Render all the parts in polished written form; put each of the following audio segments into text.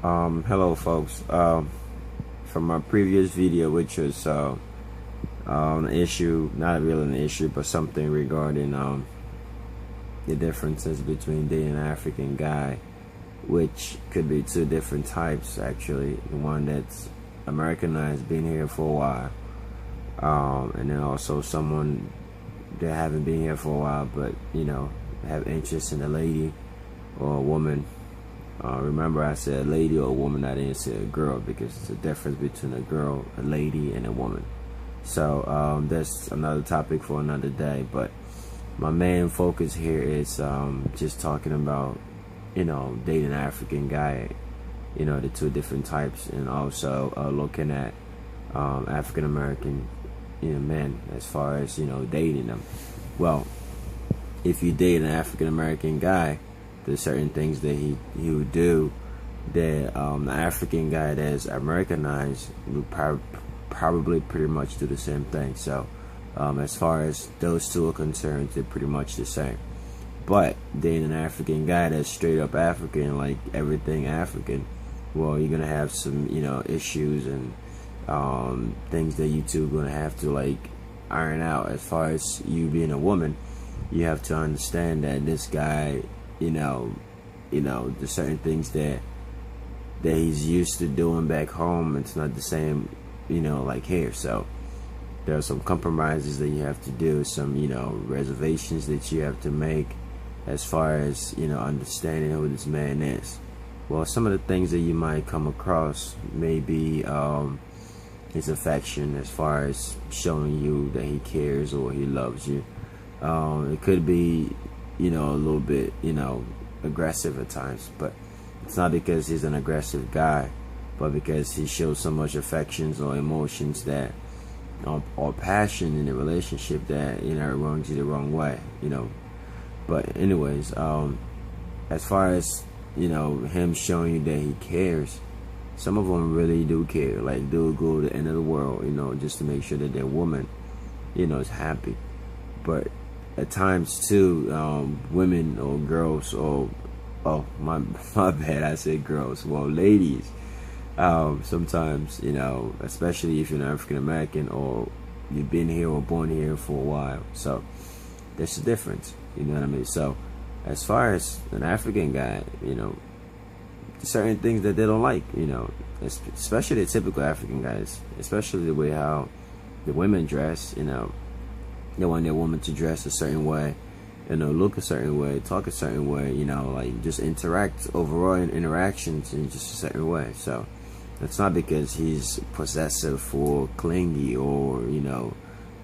Hello folks. From my previous video, which was an issue, not really an issue, but something regarding the differences between dating an African guy, which could be two different types actually. The one that's Americanized, been here for a while, and then also someone that haven't been here for a while, but have interest in a lady or a woman. Remember I said lady or woman, I didn't say a girl, because it's a difference between a girl, a lady, and a woman. So that's another topic for another day, but my main focus here is just talking about dating an African guy, the two different types, and also looking at African American men as far as dating them. Well, if you date an African American guy, there's certain things that he would do that the African guy that's Americanized would probably pretty much do the same thing. So as far as those two are concerned, they're pretty much the same. But dating an African guy that's straight up African, like everything African, well, you're gonna have some issues and things that you two are gonna have to like iron out. As far as you being a woman, you have to understand that this guy, there's certain things that he's used to doing back home. It's not the same, like here. So there are some compromises that you have to do, some, reservations that you have to make as far as, understanding who this man is. Well, some of the things that you might come across may be his affection, as far as showing you that he cares or he loves you. It could be a little bit aggressive at times, but it's not because he's an aggressive guy, but because he shows so much affections or emotions that or passion in the relationship that it runs you the wrong way. But anyways, as far as him showing you that he cares, some of them really do care, like they'll go to the end of the world just to make sure that their woman is happy. But at times too, women or girls, or my bad, I said girls, well, ladies, sometimes especially if you're an African American or you've been here or born here for a while, so there's a difference, you know what I mean? So as far as an African guy, certain things that they don't like, especially the typical African guys, especially the way how the women dress, they want their woman to dress a certain way, look a certain way, talk a certain way, like just interact overall in interactions in just a certain way. So it's not because he's possessive or clingy or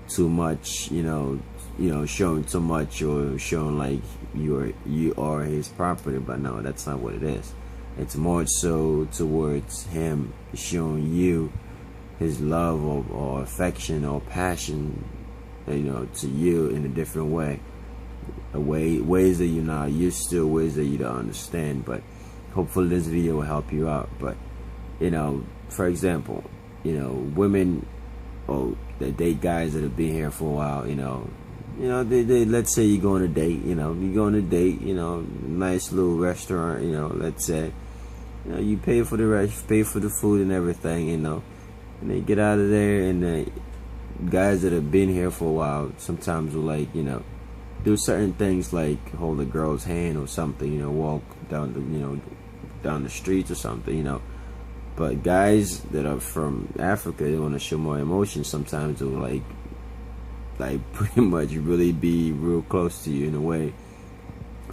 too much, showing too much or showing like you are his property. But no, that's not what it is. It's more so towards him showing you his love or affection or passion, to you in a different way, ways that you're not used to, ways that you don't understand. But hopefully this video will help you out. But for example, women that date guys that have been here for a while, they let's say you go on a date, you go on a date, nice little restaurant, let's say, you pay for the pay for the food and everything, and they get out of there, and the guys that have been here for a while sometimes will like, do certain things like hold a girl's hand or something, walk down the down the streets or something, But guys that are from Africa, they want to show more emotion. Sometimes they'll like pretty much really be real close to you in a way,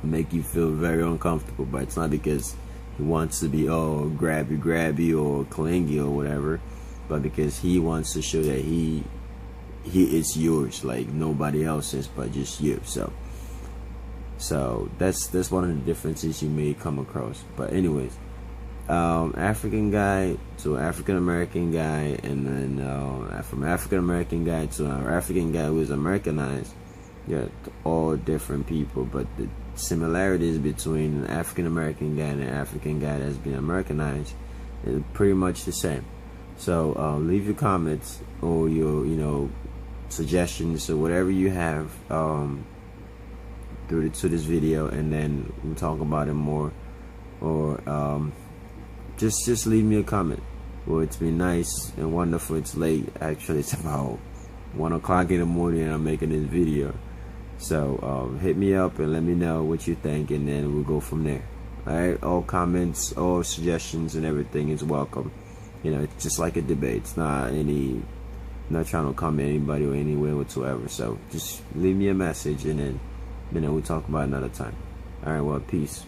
make you feel very uncomfortable. But it's not because he wants to be grabby or clingy or whatever, but because he wants to show that he is yours, like nobody else is but just you. So that's one of the differences you may come across. But anyways, African guy to African American guy, and then from African American guy to an African guy who is Americanized, yeah, all different people, but the similarities between an African American guy and an African guy that's been Americanized is pretty much the same. So leave your comments or your suggestions or whatever you have to this video, and then we'll talk about it more, or just leave me a comment. Well, it's been nice and wonderful. It's late. Actually, it's about 1 o'clock in the morning and I'm making this video. So hit me up and let me know what you think, and then we'll go from there. Alright, all comments, all suggestions and everything is welcome. You know, it's just like a debate. It's not not trying to come at anybody or anywhere whatsoever. So just leave me a message, and then we'll talk about it another time. Alright, well, peace.